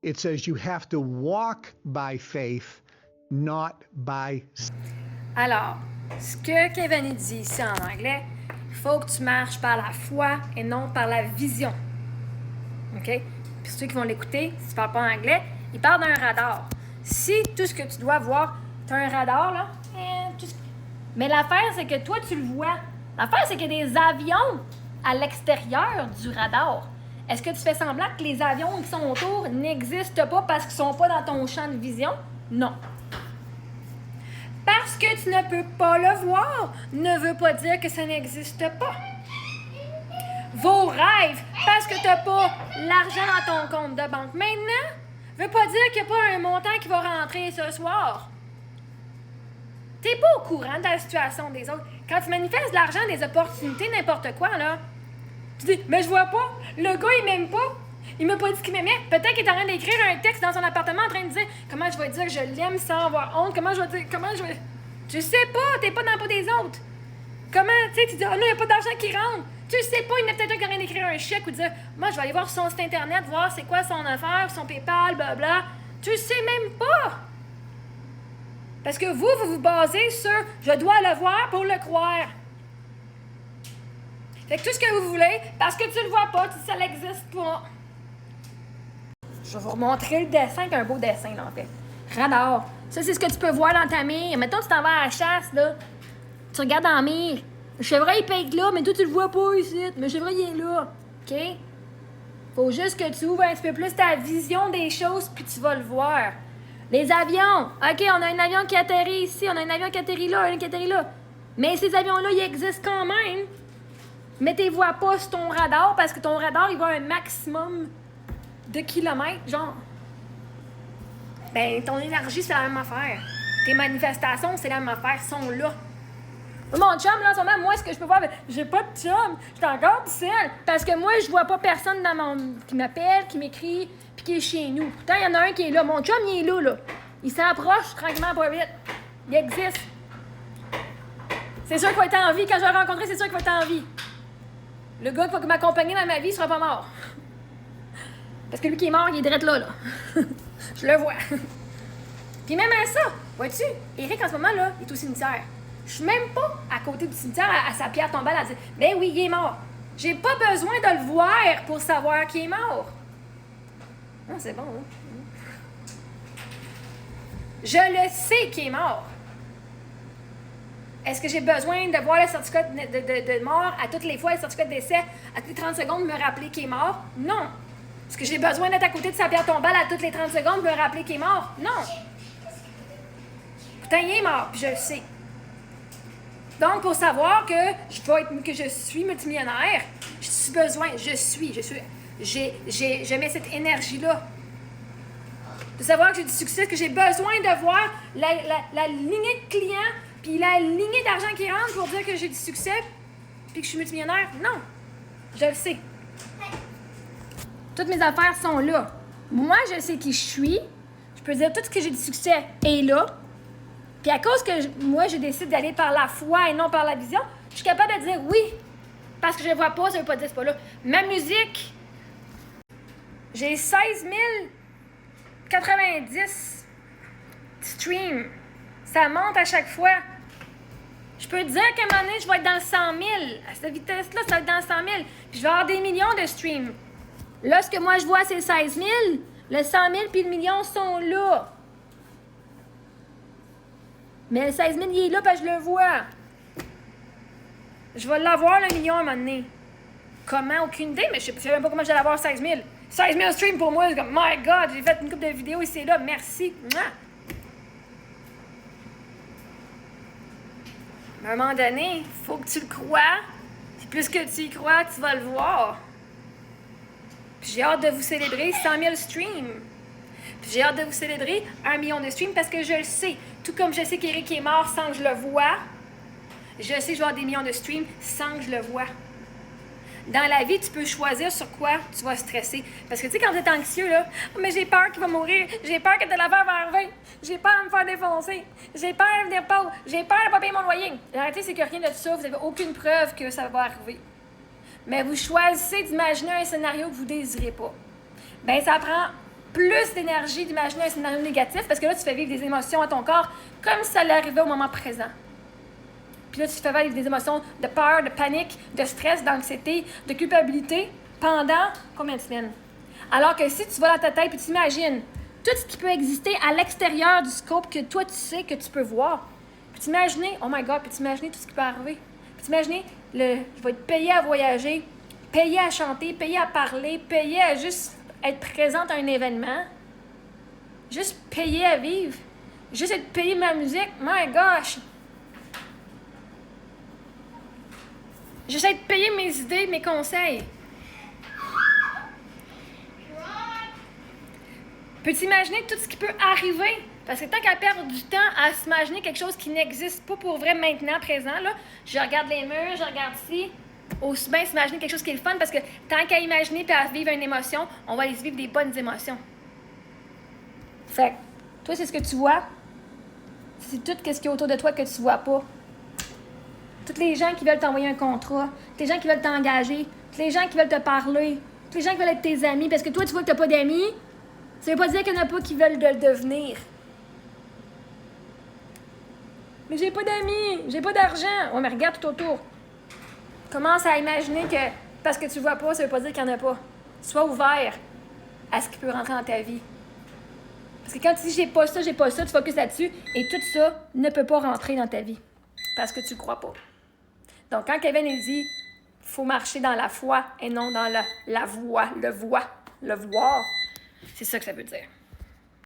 It says you have to walk by faith, not by. Alors, ce que Kevin dit ici en anglais, il faut que tu marches par la foi et non par la vision. OK? Puis ceux qui vont l'écouter, si tu ne parles pas anglais, il parle d'un radar. Si tout ce que tu dois voir, tu as un radar, là, mais l'affaire, c'est que toi, tu le vois. L'affaire, c'est qu'il y a des avions à l'extérieur du radar. Est-ce que tu fais semblant que les avions qui sont autour n'existent pas parce qu'ils ne sont pas dans ton champ de vision? Non. Parce que tu ne peux pas le voir ne veut pas dire que ça n'existe pas. Vos rêves, parce que tu n'as pas l'argent dans ton compte de banque maintenant, ne veut pas dire qu'il n'y a pas un montant qui va rentrer ce soir. Tu n'es pas au courant de la situation des autres. Quand tu manifestes de l'argent, des opportunités, n'importe quoi, là, tu dis, mais je vois pas, le gars, il m'aime pas. Il m'a pas dit qu'il m'aimait. Peut-être qu'il est en train d'écrire un texte dans son appartement en train de dire comment je vais dire que je l'aime sans avoir honte, comment je vais. Tu sais pas, t'es pas dans le pot des autres. Comment, tu sais, tu dis, oh là, il n'y a pas d'argent qui rentre. Tu sais pas, il y en a peut-être un qui est en train d'écrire un chèque ou de dire, moi, je vais aller voir son site internet, voir c'est quoi son affaire, son PayPal, blabla. Tu sais même pas. Parce que vous vous basez sur je dois le voir pour le croire. Fait que tout ce que vous voulez, parce que tu le vois pas, tu dis ça n'existe pas. Je vais vous remontrer le dessin, c'est un beau dessin, là, en fait. Radar. Ça, c'est ce que tu peux voir dans ta mire. Mettons que tu t'en vas à la chasse, là. Tu regardes dans la mire. Le chevreuil peut être là, mais toi, tu le vois pas ici. Mais le chevreuil, il est là. OK? Faut juste que tu ouvres un petit peu plus ta vision des choses, puis tu vas le voir. Les avions. OK, on a un avion qui atterrit ici, on a un avion qui atterrit là, un qui atterrit là. Mais ces avions-là, ils existent quand même. Mais tu les vois pas sur ton radar, parce que ton radar, il voit un maximum de kilomètres, genre. Ben, ton énergie, c'est la même affaire. Tes manifestations, c'est la même affaire, sont là. Mon chum, là, en ce moment, moi, ce que je peux voir, j'ai pas de chum. Je suis encore seule. Parce que moi, je vois pas personne qui m'appelle, qui m'écrit, puis qui est chez nous. Pourtant, il y en a un qui est là. Mon chum, il est là, là. Il s'approche tranquillement, pas vite. Il existe. C'est sûr qu'il va être en vie. Quand je vais le rencontrer, c'est sûr qu'il va être en vie. Le gars qui va m'accompagner dans ma vie, il sera pas mort. Parce que lui qui est mort, il est direct là, là. Je le vois. Puis même à ça, vois-tu, Eric, en ce moment, là, il est au cimetière. Je suis même pas à côté du cimetière à sa pierre tombale à dire « Ben oui, il est mort. » J'ai pas besoin de le voir pour savoir qu'il est mort. Non, c'est bon, hein? Je le sais qu'il est mort. Est-ce que j'ai besoin de voir le certificat de mort à toutes les fois, le certificat de décès, à toutes les 30 secondes, me rappeler qu'il est mort? Non. Est-ce que j'ai besoin d'être à côté de sa pierre tombale à toutes les 30 secondes, me rappeler qu'il est mort? Non. Pourtant, il est mort, puis je le sais. Donc, pour savoir que je suis multimillionnaire, je mets cette énergie-là. De savoir que j'ai du succès, que j'ai besoin de voir la lignée de clients, puis la lignée d'argent qui rentre pour dire que j'ai du succès, puis que je suis multimillionnaire. Non, je le sais. Toutes mes affaires sont là. Moi, je sais qui je suis. Je peux dire tout ce que j'ai du succès est là. Puis à cause que moi, je décide d'aller par la foi et non par la vision, je suis capable de dire oui. Parce que je ne vois pas, ça ne veut pas dire que c'est pas là. Ma musique, j'ai 16 090 streams. Ça monte à chaque fois. Je peux te dire qu'à un moment donné, je vais être dans le 100 000. À cette vitesse-là, ça va être dans le 100 000. Puis je vais avoir des millions de streams. Là, ce que moi, je vois, c'est 16 000. Le 100 000 puis le million sont là. Mais le 16 000, il est là parce que je le vois. Je vais l'avoir, le million, à un moment donné. Comment? Aucune idée, mais je ne sais même pas comment je vais l'avoir 16 000. 16 000 streams pour moi, c'est comme, my God, j'ai fait une couple de vidéos ici et là, merci. Mais à un moment donné, il faut que tu le crois. Puis plus que tu y crois, tu vas le voir. Puis j'ai hâte de vous célébrer 100 000 streams. Puis j'ai hâte de vous célébrer 1 million de streams parce que je le sais. Tout comme je sais qu'Éric est mort sans que je le voie, je sais que je vais avoir des millions de streams sans que je le voie. Dans la vie, tu peux choisir sur quoi tu vas stresser. Parce que tu sais, quand tu es anxieux, là, mais j'ai peur qu'il va mourir, j'ai peur que de l'affaire va arriver, j'ai peur de me faire défoncer, j'ai peur de venir pauvre, j'ai peur de ne pas payer mon loyer. La réalité, c'est que rien de ça, vous n'avez aucune preuve que ça va arriver. Mais vous choisissez d'imaginer un scénario que vous ne désirez pas. Bien, ça prend plus d'énergie d'imaginer un scénario négatif parce que là, tu fais vivre des émotions à ton corps comme si ça allait arriver au moment présent. Puis là, tu fais vivre des émotions de peur, de panique, de stress, d'anxiété, de culpabilité pendant combien de semaines? Alors que si tu vas dans ta tête et tu imagines tout ce qui peut exister à l'extérieur du scope que toi, tu sais que tu peux voir, puis t'imaginer, oh my God, puis t'imaginer tout ce qui peut arriver. Puis t'imaginer, je vais être payé à voyager, payé à chanter, payé à parler, payé à juste être présente à un événement, juste payé à vivre, juste être payé ma musique, my gosh! J'essaie de payer mes idées, mes conseils. Peux-tu imaginer tout ce qui peut arriver? Parce que tant qu'à perdre du temps à s'imaginer quelque chose qui n'existe pas pour vrai maintenant, présent, là, je regarde les murs, je regarde ici, aussi bien s'imaginer quelque chose qui est le fun, parce que tant qu'à imaginer et à vivre une émotion, on va aller vivre des bonnes émotions. Fait que, toi, c'est ce que tu vois. C'est tout ce qu'il y a autour de toi que tu vois pas. Toutes les gens qui veulent t'envoyer un contrat, toutes les gens qui veulent t'engager, toutes les gens qui veulent te parler, tous les gens qui veulent être tes amis, parce que toi, tu vois que t'as pas d'amis, ça veut pas dire qu'il n'y en a pas qui veulent le devenir. Mais j'ai pas d'amis, j'ai pas d'argent. Ouais, mais regarde tout autour. Commence à imaginer que parce que tu vois pas, ça veut pas dire qu'il n'y en a pas. Sois ouvert à ce qui peut rentrer dans ta vie. Parce que quand tu dis j'ai pas ça, tu focuses là-dessus et tout ça ne peut pas rentrer dans ta vie. Parce que tu le crois pas. Donc, quand Kevin il dit faut marcher dans la foi et non dans la voie, le voir, c'est ça que ça veut dire.